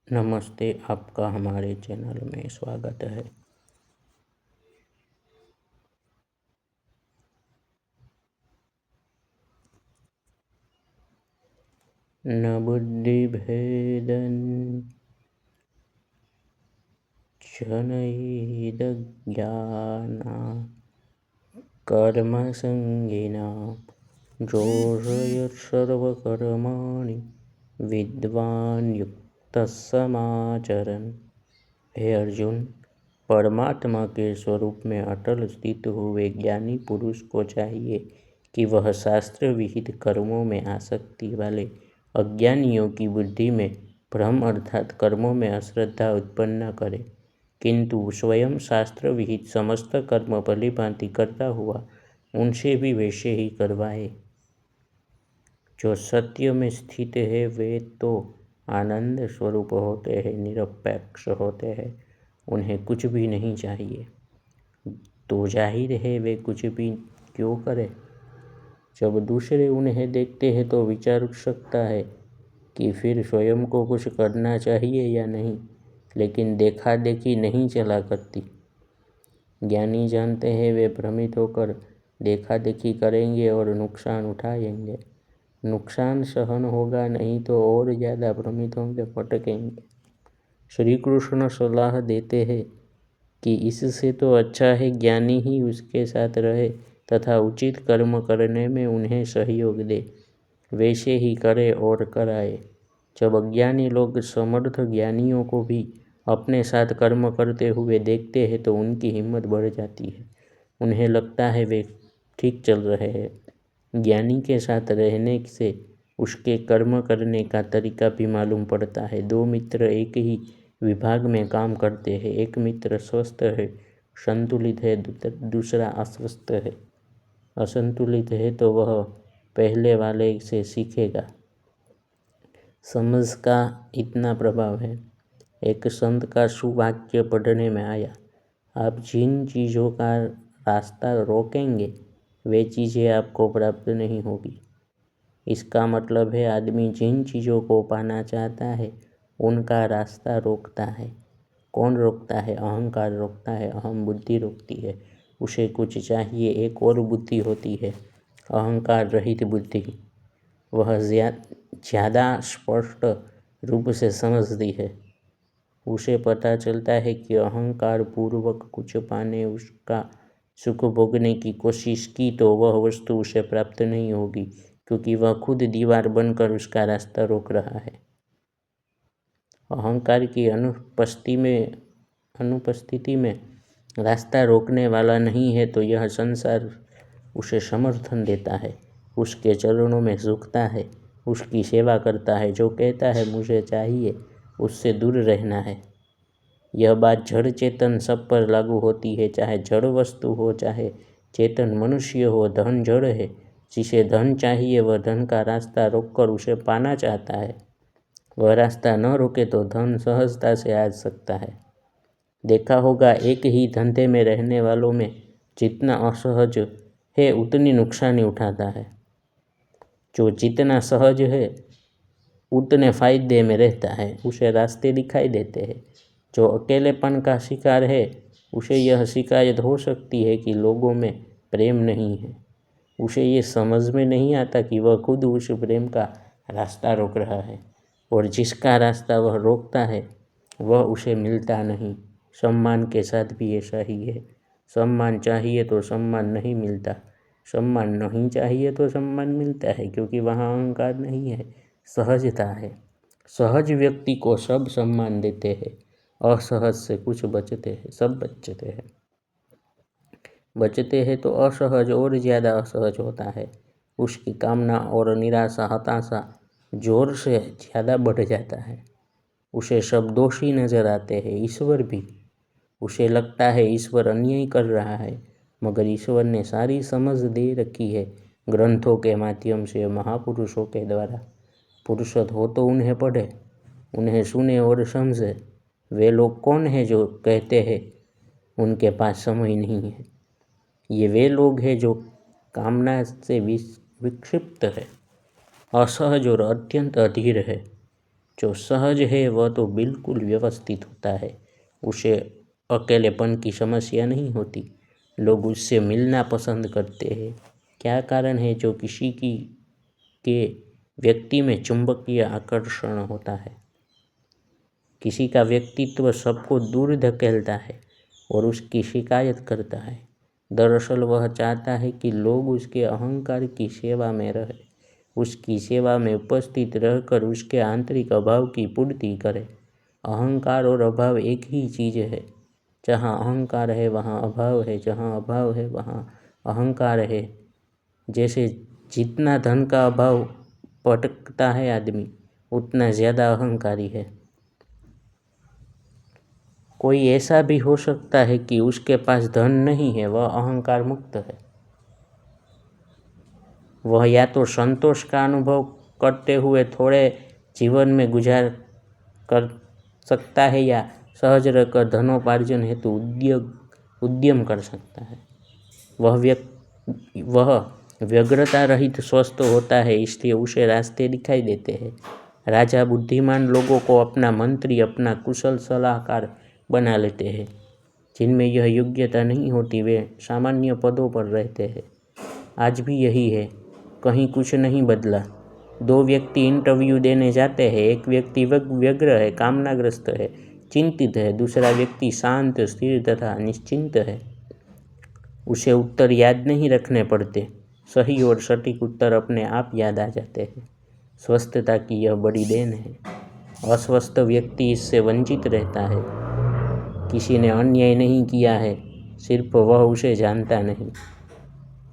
नमस्ते, आपका हमारे चैनल में स्वागत है। न बुद्धिभेदं जनयेदज्ञानात् कर्मसङ्गिनां जोषयत्सर्वकर्माणि विद्वान् युक्तः समाचरन्। हे अर्जुन, परमात्मा के स्वरूप में अटल स्थित हुए ज्ञानी पुरुष को चाहिए कि वह शास्त्र विहित कर्मों में आसक्ति वाले अज्ञानियों की बुद्धि में भ्रम अर्थात कर्मों में अश्रद्धा उत्पन्न न करे, किंतु स्वयं शास्त्र विहित समस्त कर्म भलीभांति करता हुआ उनसे भी वैसे ही करवाए। जो सत्य में स्थित है वे तो आनंद स्वरूप होते हैं, निरपेक्ष होते हैं, उन्हें कुछ भी नहीं चाहिए, तो जाहिर है वे कुछ भी क्यों करें। जब दूसरे उन्हें देखते हैं तो विचार उठ सकता है कि फिर स्वयं को कुछ करना चाहिए या नहीं, लेकिन देखा देखी नहीं चला करती। ज्ञानी जानते हैं वे भ्रमित होकर देखा देखी करेंगे और नुकसान उठाएंगे। नुकसान सहन होगा नहीं तो और ज़्यादा भ्रमित होंगे, भटकेंगे। श्री कृष्ण सलाह देते हैं कि इससे तो अच्छा है ज्ञानी ही उसके साथ रहे तथा उचित कर्म करने में उन्हें सहयोग दे, वैसे ही करे और कराए। जब अज्ञानी लोग समर्थ ज्ञानियों को भी अपने साथ कर्म करते हुए देखते हैं तो उनकी हिम्मत बढ़ जाती है। उन्हें लगता है वे ठीक चल रहे हैं। ज्ञानी के साथ रहने से उसके कर्म करने का तरीका भी मालूम पड़ता है। दो मित्र एक ही विभाग में काम करते हैं। एक मित्र स्वस्थ है, संतुलित है, दूसरा अस्वस्थ है, असंतुलित है, तो वह पहले वाले से सीखेगा। समझ का इतना प्रभाव है। एक संत का सुवाक्य पढ़ने में आया, आप जिन चीज़ों का रास्ता रोकेंगे वे चीज़ें आपको प्राप्त नहीं होगी। इसका मतलब है आदमी जिन चीज़ों को पाना चाहता है उनका रास्ता रोकता है। कौन रोकता है? अहंकार रोकता है, अहम बुद्धि रोकती है। उसे कुछ चाहिए, एक और बुद्धि होती है, अहंकार रहित बुद्धि। वह ज़्यादा स्पष्ट रूप से समझती है। उसे पता चलता है कि अहंकार पूर्वक कुछ पाने, उसका सुख भोगने की कोशिश की तो वह वस्तु उसे प्राप्त नहीं होगी, क्योंकि वह खुद दीवार बनकर उसका रास्ता रोक रहा है। अहंकार की अनुपस्थिति में रास्ता रोकने वाला नहीं है तो यह संसार उसे समर्थन देता है, उसके चरणों में झुकता है, उसकी सेवा करता है। जो कहता है मुझे चाहिए, उससे दूर रहना है। यह बात जड़ चेतन सब पर लागू होती है, चाहे जड़ वस्तु हो चाहे चेतन मनुष्य हो। धन जड़ है, जिसे धन चाहिए वह धन का रास्ता रोककर उसे पाना चाहता है। वह रास्ता न रोके तो धन सहजता से आ सकता है। देखा होगा एक ही धंधे में रहने वालों में जितना असहज है उतनी नुकसानी उठाता है। जो जितना सहज है उतने फायदे में रहता है, उसे रास्ते दिखाई देते हैं। जो अकेलेपन का शिकार है उसे यह शिकायत हो सकती है कि लोगों में प्रेम नहीं है। उसे ये समझ में नहीं आता कि वह खुद उस प्रेम का रास्ता रोक रहा है, और जिसका रास्ता वह रोकता है वह उसे मिलता नहीं। सम्मान के साथ भी ऐसा ही है। सम्मान चाहिए तो सम्मान नहीं मिलता, सम्मान नहीं चाहिए तो सम्मान मिलता है, क्योंकि वहाँ अहंकार नहीं है, सहजता है। सहज व्यक्ति को सब सम्मान देते हैं, असहज से कुछ बचते हैं, सब बचते हैं तो असहज और ज़्यादा असहज होता है। उसकी कामना और निराशा, हताशा जोर से ज़्यादा बढ़ जाता है। उसे सब दोषी नजर आते हैं, ईश्वर भी। उसे लगता है ईश्वर अन्याय कर रहा है, मगर ईश्वर ने सारी समझ दे रखी है ग्रंथों के माध्यम से, महापुरुषों के द्वारा। फुर्सत हो तो उन्हें पढ़े, उन्हें सुने और समझे। वे लोग कौन हैं जो कहते हैं उनके पास समय नहीं है? ये वे लोग हैं जो कामना से विक्षिप्त है, असहज और अत्यंत अधीर है। जो सहज है वह तो बिल्कुल व्यवस्थित होता है, उसे अकेलेपन की समस्या नहीं होती। लोग उससे मिलना पसंद करते हैं। क्या कारण है जो किसी के व्यक्ति में चुंबकीय आकर्षण होता है? किसी का व्यक्तित्व सबको दूर धकेलता है और उसकी शिकायत करता है। दरअसल वह चाहता है कि लोग उसके अहंकार की सेवा में रहे, उसकी सेवा में उपस्थित रहकर उसके आंतरिक अभाव की पूर्ति करे। अहंकार और अभाव एक ही चीज़ है। जहाँ अहंकार है वहाँ अभाव है, जहाँ अभाव है वहाँ अहंकार है। जैसे जितना धन का अभाव भटकता है आदमी, उतना ज़्यादा अहंकारी है। कोई ऐसा भी हो सकता है कि उसके पास धन नहीं है, वह अहंकार मुक्त है। वह या तो संतोष का अनुभव करते हुए थोड़े जीवन में गुजार कर सकता है या सहज रहकर धनोपार्जन हेतु उद्यम कर सकता है। वह व्यग्रता रहित स्वस्थ होता है, इसलिए उसे रास्ते दिखाई देते हैं। राजा बुद्धिमान लोगों को अपना मंत्री, अपना कुशल सलाहकार बना लेते हैं। जिनमें यह योग्यता नहीं होती वे सामान्य पदों पर रहते हैं। आज भी यही है, कहीं कुछ नहीं बदला। दो व्यक्ति इंटरव्यू देने जाते हैं। एक व्यक्ति व्यग्र है, कामनाग्रस्त है, चिंतित है। दूसरा व्यक्ति शांत, स्थिर तथा निश्चिंत है। उसे उत्तर याद नहीं रखने पड़ते, सही और सटीक उत्तर अपने आप याद आ जाते हैं। स्वस्थता की यह बड़ी देन है। अस्वस्थ व्यक्ति इससे वंचित रहता है। किसी ने अन्याय नहीं किया है, सिर्फ वह उसे जानता नहीं।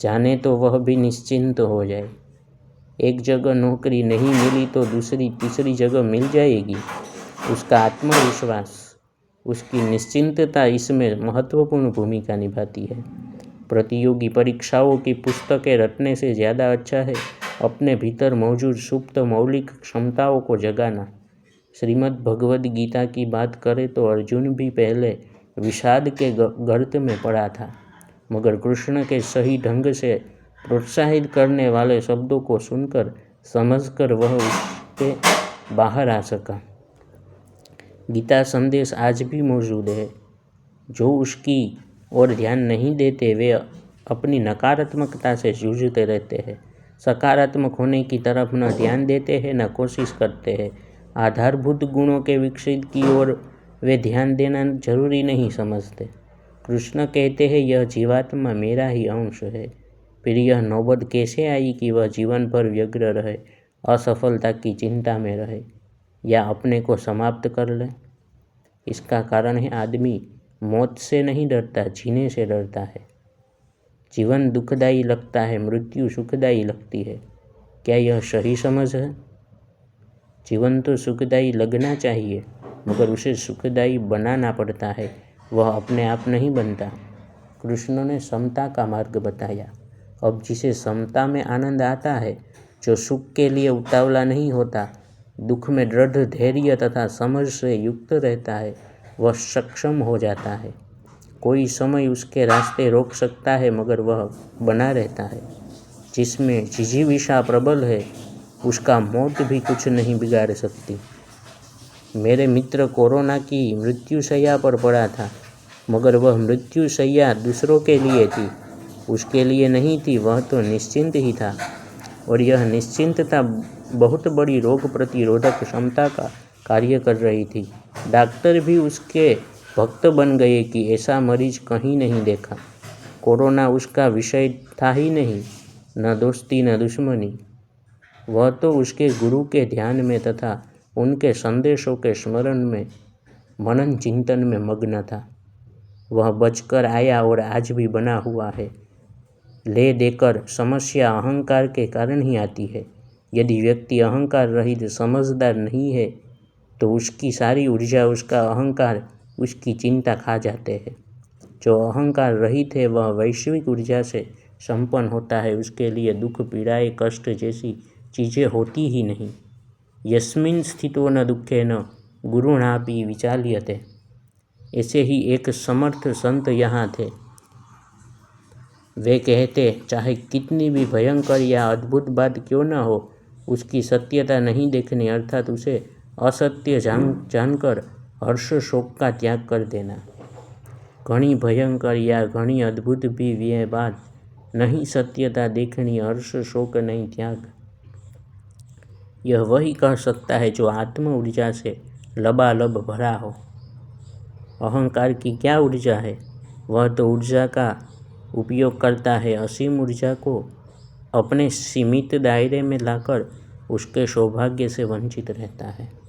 जाने तो वह भी निश्चिंत हो जाए। एक जगह नौकरी नहीं मिली तो दूसरी तीसरी जगह मिल जाएगी। उसका आत्मविश्वास, उसकी निश्चिंतता इसमें महत्वपूर्ण भूमिका निभाती है। प्रतियोगी परीक्षाओं की पुस्तकें रटने से ज़्यादा अच्छा है अपने भीतर मौजूद सुप्त मौलिक क्षमताओं को जगाना। श्रीमद् भगवद गीता की बात करें तो अर्जुन भी पहले विषाद के गर्त में पड़ा था, मगर कृष्ण के सही ढंग से प्रोत्साहित करने वाले शब्दों को सुनकर समझकर वह उससे बाहर आ सका। गीता संदेश आज भी मौजूद है। जो उसकी ओर ध्यान नहीं देते वे अपनी नकारात्मकता से जूझते रहते हैं। सकारात्मक होने की तरफ न ध्यान देते हैं न कोशिश करते हैं। आधारभूत गुणों के विकसित की ओर वे ध्यान देना जरूरी नहीं समझते। कृष्ण कहते हैं यह जीवात्मा मेरा ही अंश है। फिर यह नौबत कैसे आई कि वह जीवन भर व्यग्र रहे, असफलता की चिंता में रहे या अपने को समाप्त कर ले? इसका कारण है आदमी मौत से नहीं डरता, जीने से डरता है। जीवन दुखदायी लगता है, मृत्यु सुखदायी लगती है। क्या यह सही समझ है? जीवन तो सुखदायी लगना चाहिए, मगर उसे सुखदायी बनाना पड़ता है, वह अपने आप नहीं बनता। कृष्ण ने समता का मार्ग बताया। अब जिसे समता में आनंद आता है, जो सुख के लिए उतावला नहीं होता, दुख में दृढ़ धैर्य तथा समझ से युक्त रहता है, वह सक्षम हो जाता है। कोई समय उसके रास्ते रोक सकता है, मगर वह बना रहता है। जिसमें जिजीविषा प्रबल है, उसका मौत भी कुछ नहीं बिगाड़ सकती। मेरे मित्र कोरोना की मृत्युशैया पर पड़ा था, मगर वह मृत्युशैया दूसरों के लिए थी, उसके लिए नहीं थी। वह तो निश्चिंत ही था, और यह निश्चिंतता बहुत बड़ी रोग प्रतिरोधक क्षमता का कार्य कर रही थी। डॉक्टर भी उसके भक्त बन गए कि ऐसा मरीज कहीं नहीं देखा। कोरोना उसका विषय था ही नहीं, न दोस्ती न दुश्मनी। वह तो उसके गुरु के ध्यान में तथा उनके संदेशों के स्मरण में, मनन चिंतन में मग्न था। वह बचकर आया और आज भी बना हुआ है। ले देकर समस्या अहंकार के कारण ही आती है। यदि व्यक्ति अहंकार रहित समझदार नहीं है तो उसकी सारी ऊर्जा, उसका अहंकार, उसकी चिंता खा जाते हैं। जो अहंकार रहित है वह वैश्विक ऊर्जा से संपन्न होता है। उसके लिए दुख, पीड़ाएं, कष्ट जैसी चीज़ें होती ही नहीं। यस्मिन् स्थितो न दुःखेन गुरुणापि विचाल्यते। ऐसे ही एक समर्थ संत यहाँ थे। वे कहते, चाहे कितनी भी भयंकर या अद्भुत बात क्यों न हो, उसकी सत्यता नहीं देखनी, अर्थात उसे असत्य जानकर हर्ष शोक का त्याग कर देना। घनी भयंकर या घनी अद्भुत भी ये बात नहीं सत्यता देखनी, हर्ष शोक नहीं त्याग। यह वही कर सकता है जो आत्म ऊर्जा से लबालब भरा हो। अहंकार की क्या ऊर्जा है? वह तो ऊर्जा का उपयोग करता है, असीम ऊर्जा को अपने सीमित दायरे में लाकर उसके सौभाग्य से वंचित रहता है।